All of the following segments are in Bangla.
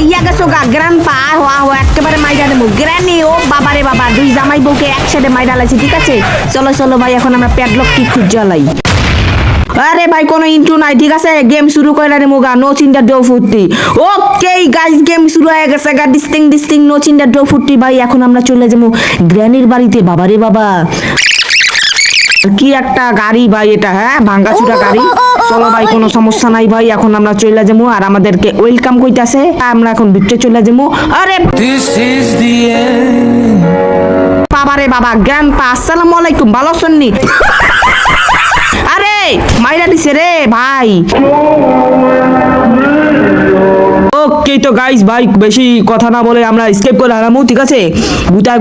আইয়া গেছো গা গ্রান পা হওয়া হওয়া একেবারে মাইরা দেবো গ্রানি ও বাবারে বাবা দুই জামাই বউকে একসাথে মাইরা লাইছি ঠিক আছে চলো চলো ভাই এখন আমরা প্যাডলক কি খুঁজ জ্বালাই আরে ভাই কোনো ইন্ট্রো নাই ঠিক আছে গেম শুরু করে রে মুগা নো চিন্তা ডো ফুটি ওকে গাইস গেম শুরু হয়ে গেছে গা ডিস্টিং নো চিন্তা ডো ফুটি ভাই এখন আমরা চলে যাবো গ্র্যানির বাড়িতে বাবারে বাবা কি একটা গাড়ি ভাই এটা হ্যাঁ ভাঙ্গাচুরা গাড়ি চলো ভাই কোনো সমস্যা নাই ভাই এখন আমরা চলে যাবো আর আমাদেরকে ওয়েলকাম কইতাছে আমরা এখন ভিতরে চলে যাবো আরে This is the end. বাবারে বাবা গ্র্যান্ডপা আসসালামু আলাইকুম ভালো আছেন নি আরে মাইরা দিছে রে ভাই ওকে তো গাইস ভাই বেশি কথা না বলে আমরা স্কেপ করে হারামু ঠিক আছে গুতায়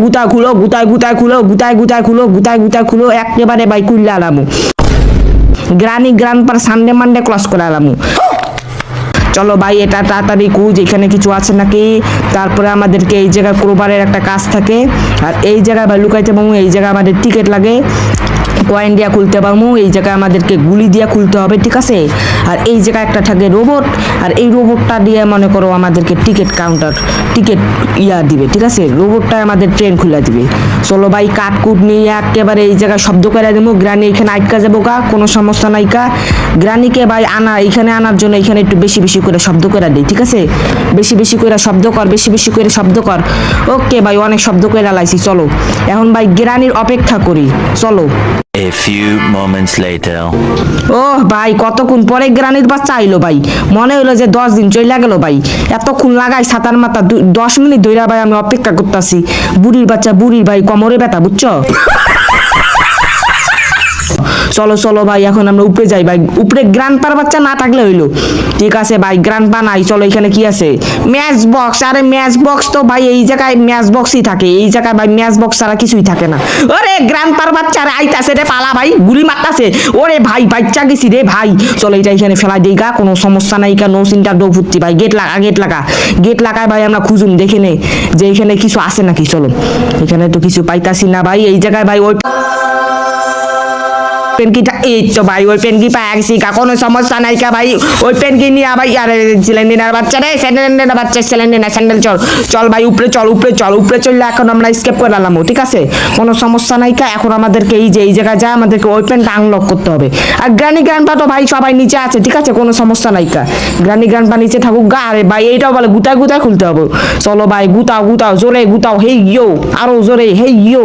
খুলো একেবারে ভাই কুইল্লা হারামু গ্রান্ডপার সানডে মানডে ক্লাস করে হারামু চলো ভাই এটা তাড়াতাড়ি কুজ এখানে কিছু আছে নাকি তারপরে আমাদেরকে এই জায়গায় ক্রোবারের একটা কাজ থাকে আর এই জায়গায় ভাই লুকাইতে পারবো এই জায়গায় আমাদের টিকিট লাগে কয়েন দিয়া খুলতে পারবো এই জায়গায় আমাদেরকে গুলি দিয়া খুলতে হবে ঠিক আছে আর এই জায়গায় একটা থাকে রোবট আর এই রোবটটা দিয়ে মনে করো আমাদেরকে টিকিট দিবে ঠিক আছে রোবটটা আমাদের ট্রেন খুলে দিবে চলো ভাই কাটকুট নিয়ে একেবারে এই জায়গায় শব্দ করে দেবো গ্রানি এখানে আটকা যাবো গা কোনো সমস্যা নাই কা গ্রানিকে ভাই এখানে আনার জন্য এখানে একটু বেশি করে শব্দ করে দিই ঠিক আছে বেশি করে শব্দ কর ওকে ভাই অনেক শব্দ করে লাইছি চলো এখন ভাই গ্রানির অপেক্ষা করি চলো A few moments later. ও ভাই কতক্ষণ পরে গ্রানির বাচ্চা আইলো ভাই মনে হলো যে 10 দিন চলে গেল ভাই এতক্ষণ লাগাই সাতার মাথা 10 মিনিট ধরে ভাই আমি অপেক্ষা করতেছি বুড়ির বাচ্চা ভাই কোমরে ব্যথা বুঝছো চলো ভাই এখন আমরা উপরে যাই ভাই উপরে গ্রান্ডপার বাচ্চা না থাকলে হইলো ঠিক আছে ভাই গ্রান্ডপা নাই চলো এখানে কি আছে ম্যাচ বক্স আরে ম্যাচ বক্স তো ভাই এই জায়গায় ম্যাচ বক্সই থাকে এই জায়গায় ভাই ম্যাচ বক্স ছাড়া কিছুই থাকে না ওরে গ্রান্ডপার বাচ্চা আরে আইতাছে রে পালা ভাই গুলি মারতাছে ওরে ভাই বাচ্চা গেছি রে ভাই চলো এটা এখানে ফেলাই দেই গা কোনো সমস্যা নাই কা নো চিন্তা ডো ফুটছি ভাই গেট লাগায় ভাই আমরা খুঁজুন দেখে নে যে এখানে কিছু আছে নাকি চলো এখানে তো কিছু পাইতাছি না ভাই এই জায়গায় ভাই ওই পেনকিটা এই তো ভাই ওই পেনকি পায় গেছি কোনো সমস্যা নাই কা ভাই ওই পেনকি নিয়ে আবার আরে সিলিন্ডার বাচ্চা রে সিলিন্ডার বাচ্চা স্যান্ডেল চল ভাই উপরে চললে এখন আমরা স্কেপ করে আলাম ঠিক আছে কোনো সমস্যা নাই কা এখন আমাদেরকে এই যে এই জায়গায় যা আমাদেরকে ওই পেনটা আনলক করতে হবে আর গ্রান্ডপা তো ভাই সবাই নিচে আছে ঠিক আছে কোনো সমস্যা নাই কা গ্রান্ডপা নিচে থাকুক গা আরে ভাই এইটাও বলে গুতায় খুলতে হবে চলো ভাই গুতাও জোরে গুতাও হেই ইয়ো আরো জোরে হেই ইয়ো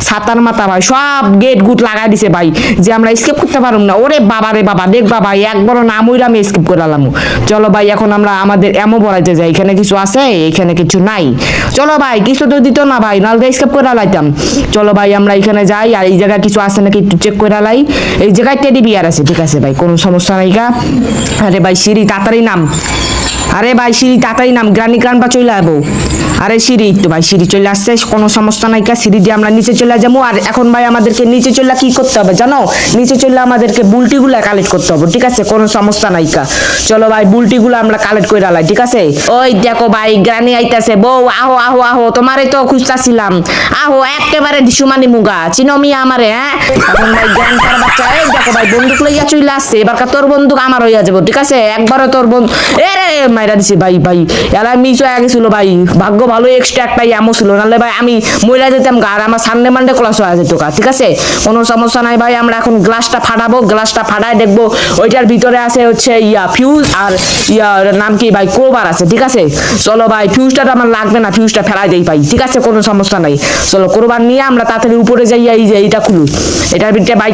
সাতার মাথা ভাই সব গেট গুট লাগাই দিছে ভাই যে আমরা স্কিপ করতে পারুম না ওরে বাবা রে বাবা দেখবা ভাই একবার নাম হইলে আমি স্কিপ করে আলাম চলো ভাই এখন আমরা আমাদের এমও বলাইতে যাই এখানে কিছু আছে এখানে কিছু নাই চলো ভাই কিছু তো দিত না ভাই নাহলে স্কিপ করে আলাইতাম চলো ভাই আমরা এখানে যাই আর এই জায়গায় কিছু আছে নাকি একটু চেক করে আলাই এই জায়গায় টেডি বিয়ার আছে ঠিক আছে ভাই কোনো সমস্যা নাই কা আরে ভাই সিঁড়ি তাড়াতাড়ি নাম গ্রান্ডপা চলে যাবো আরে সিঁড়ি তো ভাই সিঁড়ি চলে আসছে কোনো সমস্যা নাই কা সিঁড়ি দিয়ে আমরা নিচে চলে যাবো আর এখন ভাই আমাদেরকে নিচে চলে কি করতে হবে জানো নিচে চলে আমাদেরকে বুলটিগুলা কালেক্ট করতে হবে ঠিক আছে কোনো সমস্যা নাই কা চলো ভাই বুলটিগুলো আমরা কালেক্ট করে আলাই ঠিক আছে ওই দেখো ভাই গ্রানি আইতাছে বউ আহো তোমারে তো খুঁজতাছিলাম আহো একেবারে সুমানি মুগা চিনো মিয়া আমারে হ্যাঁ এখন ভাই গ্রান্ডপার বাচ্চা এই দেখো ভাই বন্দুক লইয়া চলে আসছে এবার তোর বন্দুক আমার হইয়া যাবো ঠিক আছে একবারে তোর বন্ধু রে মাইরা দিছি ভাই এলা মিস হয়ে গেছিল ভাই ভাগ্য ভালো এক্সট্রা একটা এমও ছিল নাহলে ভাই আমি মহিলা যেতাম গা আর আমার সানডে মানডে ক্লাস হয়ে যেত গা ঠিক আছে কোনো সমস্যা নাই ভাই আমরা এখন গ্লাসটা ফাটায় দেখবো ওইটার ভিতরে আছে হচ্ছে ফিউজ আর নাম কি ভাই ক্রোবার আছে ঠিক আছে চলো ভাই ফিউজটা আমার লাগবে না ফিউজটা ফেলাই দেই ভাই ঠিক আছে কোনো সমস্যা নাই চলো ক্রোবার নিয়ে আমরা তাড়াতাড়ি উপরে যাই এই যে এইটা খুলু এটার ভিতরে ভাই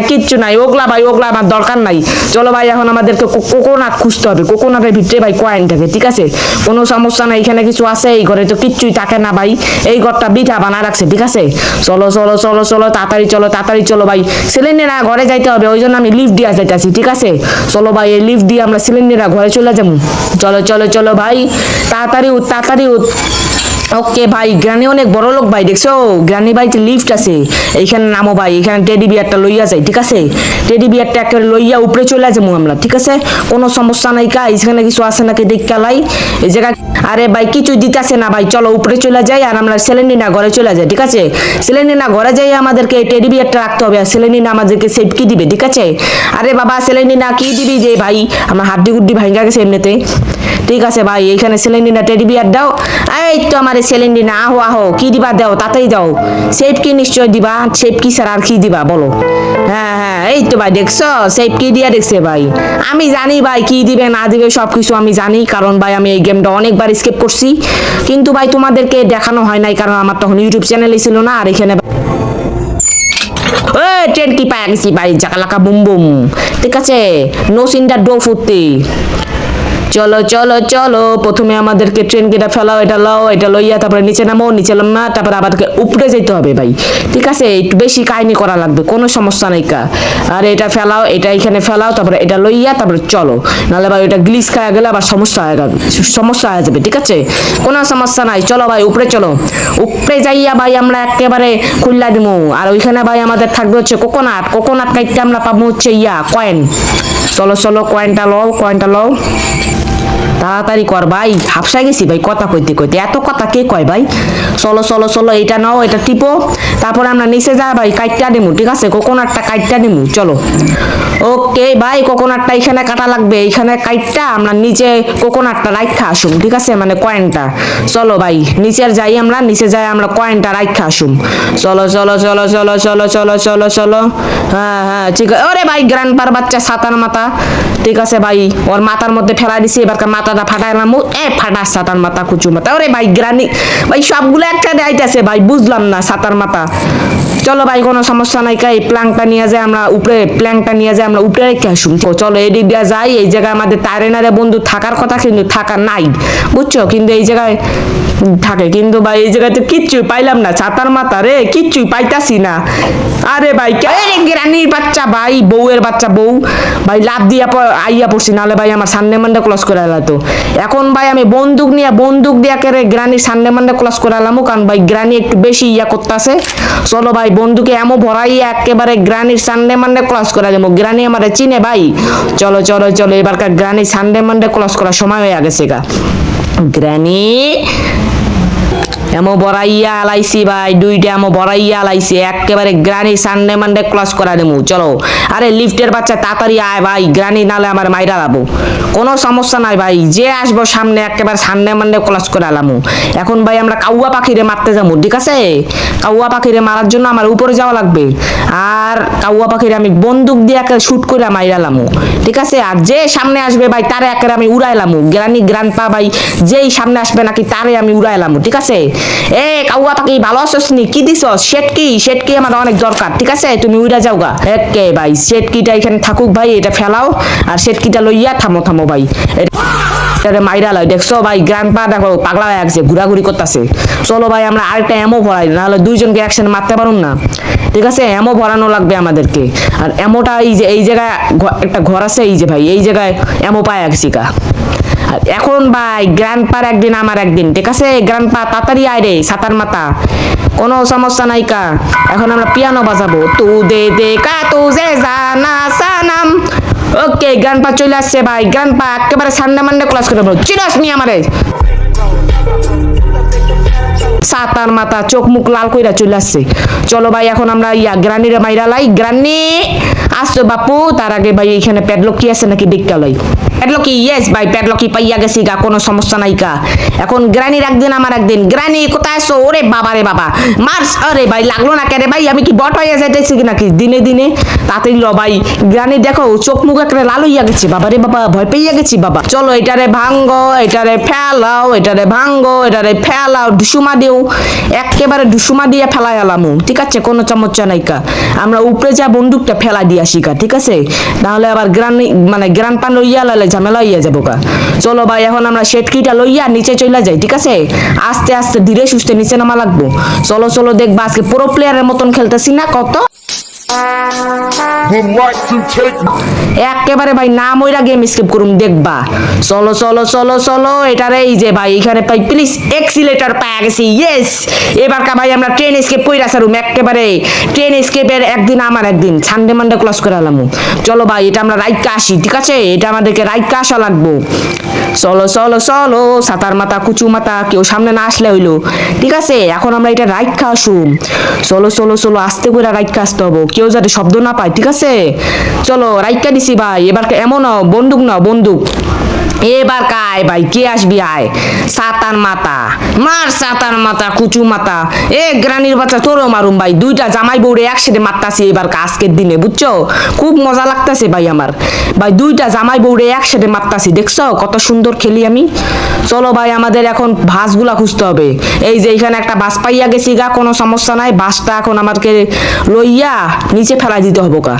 কিচ্ছু নাই ওগলা আমার দরকার নাই চলো ভাই এখন আমাদেরকে কোকোনাট খুঁজতে হবে কোকোনাটের ভিতরে ভাই কয়েন থাকে ঠিক আছে কোনো সমস্যা নাই এখানে কিছু আছে এই ঘরে তো কিচ্ছুই থাকে না ভাই এই ঘরটা বিঠা বানা রাখছে ঠিক আছে চলো তাড়াতাড়ি চলো ভাই সিলিন্ডার ঘরে যাইতে হবে ওই জন্য আমি লিফট দিয়ে যাইতেছি ঠিক আছে চলো ভাই এই লিফট দিয়ে আমরা সিলিন্ডার ঘরে চলে যাবো চলো ভাই তাড়াতাড়ি উঠ ওকে ভাই, গ্রানি অনেক বড় লোক ভাই, দেখছো গ্রানি বাড়িতে লিফট আছে, এইখানে নামো ভাই, এখানে টেডি বিয়ারটা লইয়া যাই, ঠিক আছে? টেডি বিয়ারটা একেবারে লইয়া উপরে চলে যাবো আমরা, ঠিক আছে? কোনো সমস্যা নাই কা, এখানে কিছু আছে নাকি দেখালাই এই জায়গা। আরে ভাই কিছু দিতেছে না ভাই, চলো উপরে চলে যাই আর আমরা সেলেনিনা ঘরে চলে যাই, ঠিক আছে? সেলেনিনা ঘরে যাই আমাদেরকে টেডি বিয়ারটা রাখতে হবে, আর সেলেনিনা আমাদেরকে সেফ কি দিবে, ঠিক আছে? আরে বাবা সেলেনিনা কি দিবি যে ভাই, আমার হাড্ডি গুড্ডি ভাঙা গেছে এমনিতে। ঠিক আছে ভাই, এইখানে সেলেন্ডিনা টেডি বিয়ার দাও। এই তো আমার সেলেন্ডিনা, আহো আহো, কি দিবা দাও, তাতেই দাও। সেফ কি নিশ্চয় দিবা, সেফ কি স্যার আর কি দিবা বলো? হ্যাঁ হ্যাঁ, এই তো ভাই দেখছো সেফ কি দিয়া দেখছে ভাই। আমি জানি ভাই কি দিবে না দিবে সবকিছু আমি জানি, কারণ ভাই আমি এই গেমটা অনেকবার স্কিপ করছি, কিন্তু ভাই তোমাদেরকে দেখানো হয় নাই, কারণ আমার তখন ইউটিউব চ্যানেলই ছিল না। আর এখানে ট্রেন কি পাই গেছি ভাই, জাকালাকা বুম বুম, ঠিক আছে? নো সিন্ডার ডো ফুটতে। চলো চলো চলো, প্রথমে আমাদেরকে ট্রেন কেটা ফেলাও, এটা লাও, এটা লইয়া তারপরে নিচে নামো, নিচে নামা তারপরে আবার উপরে যেতে হবে ভাই, ঠিক আছে? একটু বেশি কাহিনী করা লাগবে, কোনো সমস্যা নেই কা। আর এটা ফেলাও, এটা এখানে ফেলাও, তারপরে এটা লইয়া তারপরে চলো, নাহলে ভাই ওটা গ্লিচ খাওয়া গেলে আবার সমস্যা হয়ে যাবে, সমস্যা হয়ে যাবে, ঠিক আছে? কোনো সমস্যা নাই, চলো ভাই উপরে চলো। উপরে যাইয়া ভাই আমরা একেবারে খুললা দিমু, আর ওইখানে ভাই আমাদের থাকবে হচ্ছে কোকোনাট, কোকোনাট কাইটটা আমরা পাবো হচ্ছে কয়েন। চলো চলো কয়েনটা লও, কয়েনটা লও, তাড়াতাড়ি কর ভাই, হাফসা গেছি ভাই কথা কইতে কইতে, এত কথা কে কয় ভাই? চলো চলো চলো, এটা নাও, এটা টিপো, তারপর আমরা নিচে যা ভাই কাইটটা দিমু, ঠিক আছে? কোকোনাটটা কাইটটা দিমু, চলো। ওকে ভাই, কোকোনাটটা এখানে কাটা লাগবে, এইখানে কাইটটা আমরা নিচে কোকোনাটটা রাইখা আসুম, ঠিক আছে? মানে কয়েনটা। চলো ভাই নিচে যাই, আমরা নিচে যাই, আমরা কয়েনটা রাইখা আসুম। চলো চলো চলো চলো চলো চলো চলো চলো, হ্যাঁ হ্যাঁ ঠিক আছে। ওরে ভাই গ্র্যান্ডপার বাচ্চা সাতার মাথা, ঠিক আছে ভাই, ওর মাথার মধ্যে ফেলা দিছি, এবার মাথাটা ফাটাইলাম, ফাটা সাতার মাথা কুচু মাথা। ওরে ভাই গ্রানি ভাই সবগুলো একটা আইতাছে ভাই, বুঝলাম না সাতার মাথা। চলো ভাই কোনো সমস্যা নাই কা, এই প্ল্যাংটা নিয়ে যায় আমরা উপরে, প্ল্যাংটা নিয়ে যায় আমরা উপরে রেখে আসুন। চলো এদিক দিয়ে যাই, এই জায়গায় আমাদের তারেনারে বন্ধু থাকার কথা, কিন্তু থাকা নাই, বুঝছো? কিন্তু এই জায়গায় থাকে, কিন্তু ভাই এই জায়গায় তো কিচ্ছুই পাইলাম না, ছাতার মাথা রে কিচ্ছুই পাইতাছি না। আরে ভাই গ্রানির বাচ্চা ভাই, বউয়ের বাচ্চা বউ ভাই, লাভ দিয়া আইয়া পড়ছি, নাহলে ভাই আমার সানডে মানডে ক্লস করে আলাতো। এখন ভাই আমি বন্দুক দিয়া করে গ্রানির সানডে মানডে ক্লস করে আলামু, কারণ ভাই গ্রানি একটু বেশি করতেছে। চলো ভাই বন্দুকে এমন ভরাই একেবারে গ্রানির সানডে মানডে ক্লস করে যাবো, গ্রানি আমারে চিনে ভাই। চলো চলো চলো, এবারকার গ্রানি সানডে মানডে ক্লস করার সময় হয়ে গেছে গা। গ্রানি এমো বড়াইয়া আলাইছি ভাই, দুইটা এমো বড়াইয়া আলাইছি, একেবারে গ্রানি সানডে মানডে ক্লস করা দেবো। চলো আরে লিফটের বাচ্চা তাড়াতাড়ি আয় ভাই, গ্রানি নালে আমার মাইরা যাবো। কোনো সমস্যা নাই ভাই, যে আসবো সামনে একেবারে সানডে মানডে ক্লস করে আলামু। এখন ভাই আমরা কাউয়া পাখিরে মারতে যাবো, ঠিক আছে? কাউয়া পাখিরে মারার জন্য আমার উপরে যাওয়া লাগবে, আর কাউয়া পাখিরে আমি বন্দুক দিয়ে একে শুট করে মাইরালামু, ঠিক আছে? আর যে সামনে আসবে ভাই তারে একেবারে আমি উড়াইলামু, গ্রানি গ্রান্ডপা ভাই যেই সামনে আসবে নাকি তারে আমি উড়াইলামু, ঠিক আছে? এ কাউয়া পাখি ভালো আছোস নি? কি দিছস? সেটকি আমার অনেক দরকার, ঠিক আছে? তুমি উইরা যাও গা। একে ভাই সেটকিটা এখানে থাকুক ভাই, এটা ফেলাও, আর সেটকিটা লইয়া থামো থামো ভাই, এটা মাইরা লয়। দেখছো ভাই গ্র্যান্ডপা দেখো পাগলা হয়ে গেছে, ঘোরাঘুরি করতেছে। চলো ভাই আমরা আরেকটা এমো ভরাই, নাহলে দুইজনকে একসাথে মারতে পারুম না, ঠিক আছে? এমো ভরানো লাগবে আমাদেরকে। আর এমোটা এই যে এই জায়গায় একটা ঘর আছে, এই যে ভাই এই জায়গায় এমো পায় গেছি কা। আর এখন ভাই গ্র্যান্ডপার একদিন আমার একদিন, ঠিক আছে? গ্র্যান্ডপা তাড়াতাড়ি আয় রে সাতার মাথা, কোনো সমস্যা নাই কা। এখন আমরা পিয়ানো বাজাবো, তু দে দে কা তু যে জানা সানাম। ওকে গ্র্যান্ডপা চলে আসছে ভাই, গ্র্যান্ডপা একেবারে সানডে মানডে ক্লাস করে বলো, চিরাস নি আমারে সাতার মাথা, চোখ মুখ লাল কইরা চলে আসছে। চলো ভাই এখন আমরা গ্রানিরে মাইরা লাই। গ্রানি আসতো বাপু, তার আগে ভাই এখানে প্যাডলক কি আছে নাকি দেখতে লাই। প্যাডলকি ইয়েস ভাই, প্যাডলকি পাইয়া গেছি গা, কোনো সমস্যা নাই কা। এখন গ্রানির একদিন আমার একদিন। গ্রানি কোথায় আছো? ওরে বাবা রে বাবা, মার্স। আরে ভাই লাগলো না কেন ভাই, আমি কি বট হয়ে যাইতেছি নাকি দিনে দিনে? তাড়াতাড়ি ল ভাই, গ্রানি দেখো চোখ মুখ একটা লাল হইয়া গেছি, বাবা রে বাবা ভয় পেয়ে গেছি বাবা। চলো এটারে ভাঙ্গো, এটারে ফেলাও, এটারে ভাঙ্গো, এটারে ফেলাও, ডুসুমা দিও, একেবারে ডুসুমা দিয়ে ফেলাই আলামু, ঠিক আছে? কোনো চমৎকার নাই কা। আমরা উপরে যা বন্দুকটা ফেলা দিয়া শিখা, ঠিক আছে? তাহলে আবার গ্রানি মানে গ্রান পান লইয়া লালে ঝামেলা হইয়া যাবো কা। চলো ভাই এখন আমরা সেটকিটা লইয়া নিচে চলে যাই, ঠিক আছে? আস্তে আস্তে ধীরে সুস্থে নিচে নামা লাগবো। চলো চলো দেখবা আজকে পুরো প্লেয়ারের মতন খেলতেছি না কত। would like to take একেবারে ভাই না মইরা গেম স্কিপ করুম দেখবা। চলো চলো চলো চলো, এটারে এই যে ভাই এখানে ভাই প্লিজ এক্সিলেটর পাওয়া গেছি, ইয়েস। এবার কা ভাই আমরা ট্রেন স্কেপ কইরা সারুম একেবারে। ট্রেন স্কেপের একদিন আমার একদিন সানডে মানডে ক্লাস করে আলামু। চলো ভাই এটা আমরা রাইটকা আসি, ঠিক আছে? এটা আমাদেরকে রাইটকা আসা লাগবো। চলো চলো চলো, সাতার মাথা কুচু মাথা কেউ সামনে না আসলে হইলো, ঠিক আছে? এখন আমরা এটা রাইটকা আসুম। চলো চলো চলো, আস্তে করে রাইটকা আসতে হবো, কেউ যাতে শব্দ না পায়, ঠিক আছে? চলো রাইটকা দিছি ভাই। এবার এমন নাও বন্দুক, নাও বন্দুক। এবার কায় ভাই কে আসবি? আয় সাতার মাথা মার, সাতার মাথা কুচু মাথা। এ গ্রানির বাচ্চা তোরও মারুম ভাই, দুইটা জামাই বউরে একসাথে মারতাছি এবার আজকের দিনে, বুঝছো? খুব মজা লাগতাছে ভাই আমার। ভাই দুইটা জামাই বউরে একসাথে মারতাছি, দেখছো কত সুন্দর খেলি আমি? চলো ভাই আমাদের এখন ভাসগুলা খুঁজতে হবে। এই যে এখানে একটা ভাস পাইয়া গেছি গা, কোনো সমস্যা নাই। ভাসটা এখন আমাকে লইয়া নিচে ফেলা দিতে হবে কা।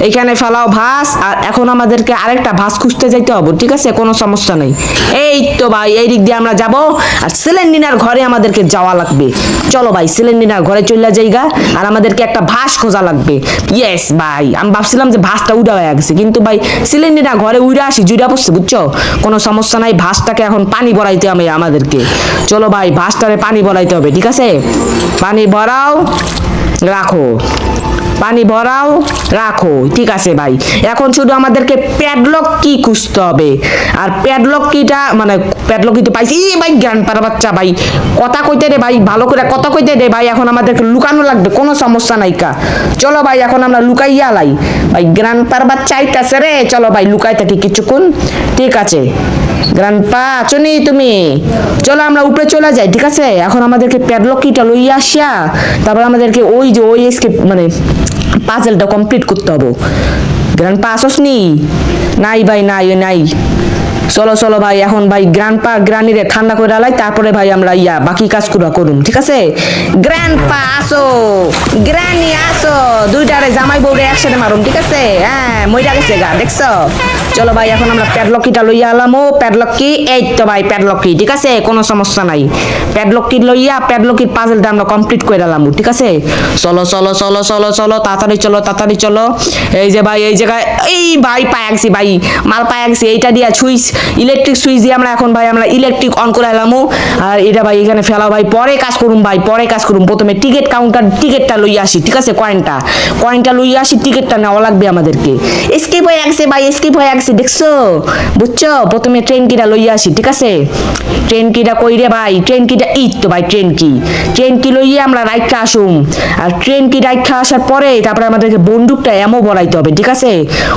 এখানে ফেলাও ভাস, আর এখন আমাদেরকে আরেকটা ভাস খুঁজতে যাইতে হবে, ঠিক আছে? কোনো সমস্যা নেই। এই তো ভাই এই দিক দিয়ে আমরা যাব, আর সিলিন্ডিনার ঘরে আমাদেরকে যাওয়া লাগবে। চলো ভাই সিলিন্ডিনার ঘরে চলে যাইগা, আর আমাদেরকে একটা ভাস খোঁজা লাগবে। ইয়েস ভাই, আমি ভাবছিলাম যে ভাসটা উড়া হয়ে গেছে, কিন্তু ভাই সিলিন্ডিনার ঘরে উড়া আসি, জুড়া পড়ছে, বুঝছো? কোনো সমস্যা নাই। ভাসটাকে এখন পানি ভরাইতে হবে আমাদেরকে। চলো ভাই ভাসটারে পানি ভরাইতে হবে, ঠিক আছে? পানি ভরাও, রাখো, পানি ভরাও, রাখো, ঠিক আছে ভাই। এখন শুধু আমাদেরকে প্যাডলক কি খুঁজতে হবে, আর প্যাডলক কিটা মানে প্যাডলক কি তো পাইছি। ই ভাই জ্ঞান পার বাচ্চা ভাই, কথা কইতে রে ভাই, ভালো করে কথা কইতে রে ভাই। এখন আমাদেরকে লুকানো লাগবে, কোনো সমস্যা নাই কা। চলো ভাই এখন আমরা লুকাইয়া লাই ভাই, জ্ঞান পার বাচ্চা আইতাছে রে। চলো ভাই লুকাই থাকি কিছুক্ষণ, ঠিক আছে? গ্রান্ডপা চনি তুমি, চলো আমরা উপরে চলে যাই, ঠিক আছে? এখন আমাদেরকে প্যাডলক কিটা লইয়া আসিয়া তারপর আমাদেরকে ওই যে ওই এসকেপ মানে পাজলটা কমপ্লিট করতে হবে। গ্রান্ডপা আসসনি? নাই ভাই, নাই নাই। চলো চলো ভাই এখন ভাই গ্র্যান্ডপা গ্রানিরে ঠান্ডা করে আলাই, তারপরে ভাই আমরা বাকি কাজ করুম, ঠিক আছে? গ্র্যান্ডপা আসো, গ্রানি আসো, দুইটারে জামাই বউরে একসাথে মারুম, ঠিক আছে? হ্যাঁ মইরা গেছে গা, দেখছো? চলো ভাই এখন আমরা প্যাডলকিটা লইয়া আলামো। প্যাডলকি এই তো ভাই প্যাডলকি, ঠিক আছে? কোনো সমস্যা নাই। প্যাডলকি লইয়া প্যাডলকির পাজলটা আমরা কমপ্লিট করে আলামো, ঠিক আছে? চলো চলো চলো চলো চলো, তাড়াতাড়ি চলো তাড়াতাড়ি চলো। এই যে ভাই এই জায়গায় এই ভাই পায়া গেছি ভাই, মাল পায়া গেছি। এইটা দিয়া সুইচ, ইলেকট্রিক সুইচ দিয়ে আমরা এখন ভাই আমরা ইলেকট্রিক অন করে এলামো। আর এটা ভাই এখানে ফেলাও ভাই, পরে কাজ করুম ভাই, পরে কাজ করুম। প্রথমে টিকিট কাউন্টার টিকিটটা লইয়া আসি, ঠিক আছে? কয়েনটা লইয়া আসি, টিকিটটা নেওয়া লাগবে আমাদেরকে। এসকেপ হয়ে গেছে ভাই, এসকেপ হয়ে গেছে, দেখছো? বুঝছো? প্রথমে ট্রেন কিটা লইয়া আসি, ঠিক আছে? ট্রেন কিটা কই রে ভাই? ট্রেন কিটা এই তো ভাই, ট্রেন কি লইয়া আমরা রাইটটা আসুম। আর ট্রেন কি রাইটটা আসার পরে তারপরে আমাদেরকে বন্দুকটা এমও বলাইতে হবে, ঠিক আছে?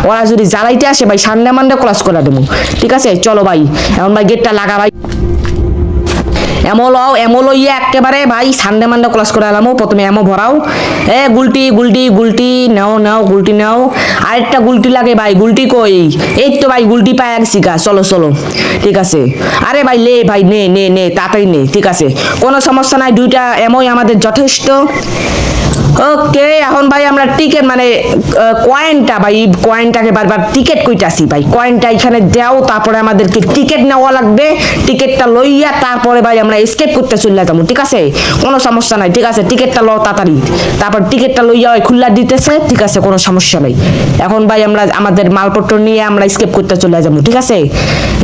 ওরা যদি জ্বালাইতে আসে ভাই সান্ডে মান্ডে ক্লাস করে দেবো, ঠিক আছে? চলো ভাই এখন ভাই গেটটা লাগা ভাই। এমো লইয়া একেবারে ভাই সান্ডে মান্ডে ক্লাস করে এলামো। প্রথমে এমো ভরাও। এ গুলটি গুলটি গুলটি নাও নাও, গুলটি নাও। আরেকটা গুলটি লাগে ভাই, গুলটি কই? এই তো ভাই গুলটি পায়া গেছি গা। চলো চলো, ঠিক আছে? আরে ভাই লে ভাই, নে নে নে তাড়াতাড়ি নে, ঠিক আছে? কোনো সমস্যা নাই, দুইটা এমোই আমাদের যথেষ্ট। ওকে এখন ভাই আমরা টিকিট মানে কয়েনটা ভাই, কয়েনটাকে বারবার টিকিট কইতাছি ভাই, কয়েনটা এখানে দাও, তারপরে আমাদেরকে টিকিট নেওয়া লাগবে। টিকিটটা লইয়া তারপরে ভাই আমরা এসকেপ করতে চলে যাবো, ঠিক আছে? কোনো সমস্যা নাই, ঠিক আছে? টিকিটটা লও তাড়াতাড়ি, তারপর টিকিটটা লইয়া ওই খুল্লা দিতেছে, ঠিক আছে? কোনো সমস্যা নাই। এখন ভাই আমরা আমাদের মালপত্র নিয়ে আমরা এসকেপ করতে চলে যাবো, ঠিক আছে?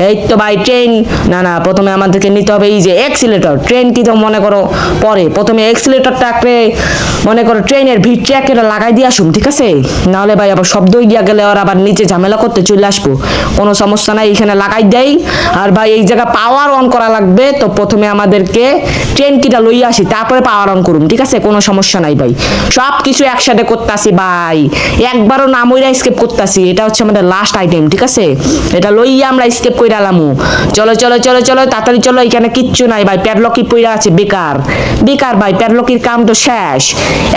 এই তো ভাই ট্রেন, না না প্রথমে আমাদেরকে নিতে হবে এই যে এক্সিলেটর। ট্রেন কি তো মনে করো পরে, প্রথমে এক্সিলেটরটাকে মনে করো ট্রেনের ভিড় ট্র্যাকেটা লাগাই দিয়ে আসুন, ঠিক আছে? নাহলে ভাই আবার শব্দ গিয়া গেলে আর আবার নিচে ঝামেলা করতে চলে আসবো। কোনো সমস্যা নাই, এখানে লাগাই দেই। আর ভাই এই জায়গা পাওয়ার অন করা লাগবে, তো প্রথমে আমাদেরকে ট্রেন কিটা লইয়া আসি, তারপরে পাওয়ার অন করুন, ঠিক আছে? কোনো সমস্যা নাই ভাই, সব কিছু একসাথে করতেছি ভাই, একবারও না মইরা স্কেপ করতেছি। এটা হচ্ছে আমাদের লাস্ট আইটেম, ঠিক আছে? এটা লইয়া আমরা স্কেপ কইরা আলামু। চলো চলো চলো চলো তাড়াতাড়ি চলো, এখানে কিচ্ছু নাই ভাই, প্যাডলকি পইরা আছে, বেকার বেকার ভাই, প্যাডলকির কাম তো শেষ।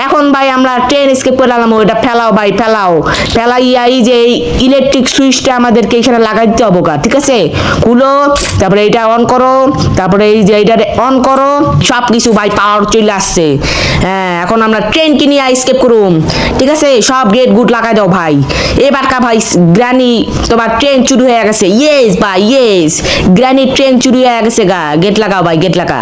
এখন ভাই আমরা ট্রেন স্কেপ করে আলাম। ওটা ফেলাও ভাই, ফেলাও, ফেলাইয়া এই যে ইলেকট্রিক সুইচটা আমাদেরকে এখানে লাগাইতে হবে গা, ঠিক আছে? খুলো, তারপরে এটা অন করো, তারপরে এই যে এটা অন করো, সব কিছু ভাই পাওয়ার চলে আসছে। হ্যাঁ এখন আমরা ট্রেন কিনে স্কেপ করুম, ঠিক আছে? সব গেট গুট লাগাই দাও ভাই। এবার কা ভাই গ্রানি তোমার ট্রেন চুরি হয়ে গেছে, ইয়েস ভাই ইয়েস গ্র্যানি ট্রেন চুরি হয়ে গেছে গা গেট লাগাও ভাই গেট লাগা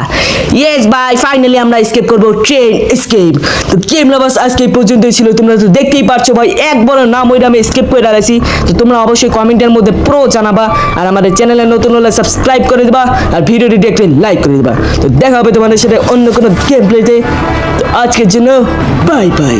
ইয়েস ভাই ফাইনালি আমরা এসকেপ করব ট্রেন এসকেপ তো গেম লাভার্স আজকে এই পর্যন্তই ছিল তোমরা তো দেখতেই পারছো ভাই একবার নাম ওইটা আমি এসকেপ করে দাঁড়াইছি তো তোমরা অবশ্যই কমেন্টের মধ্যে প্রো জানাবা আর আমাদের চ্যানেলে নতুন হলে সাবস্ক্রাইব করে দিবা আর ভিডিওটি দেখলে লাইক করে দিবা তো দেখা হবে তোমাদের সাথে অন্য কোনো গেম প্লেতে তো আজকের জন্য বাই বাই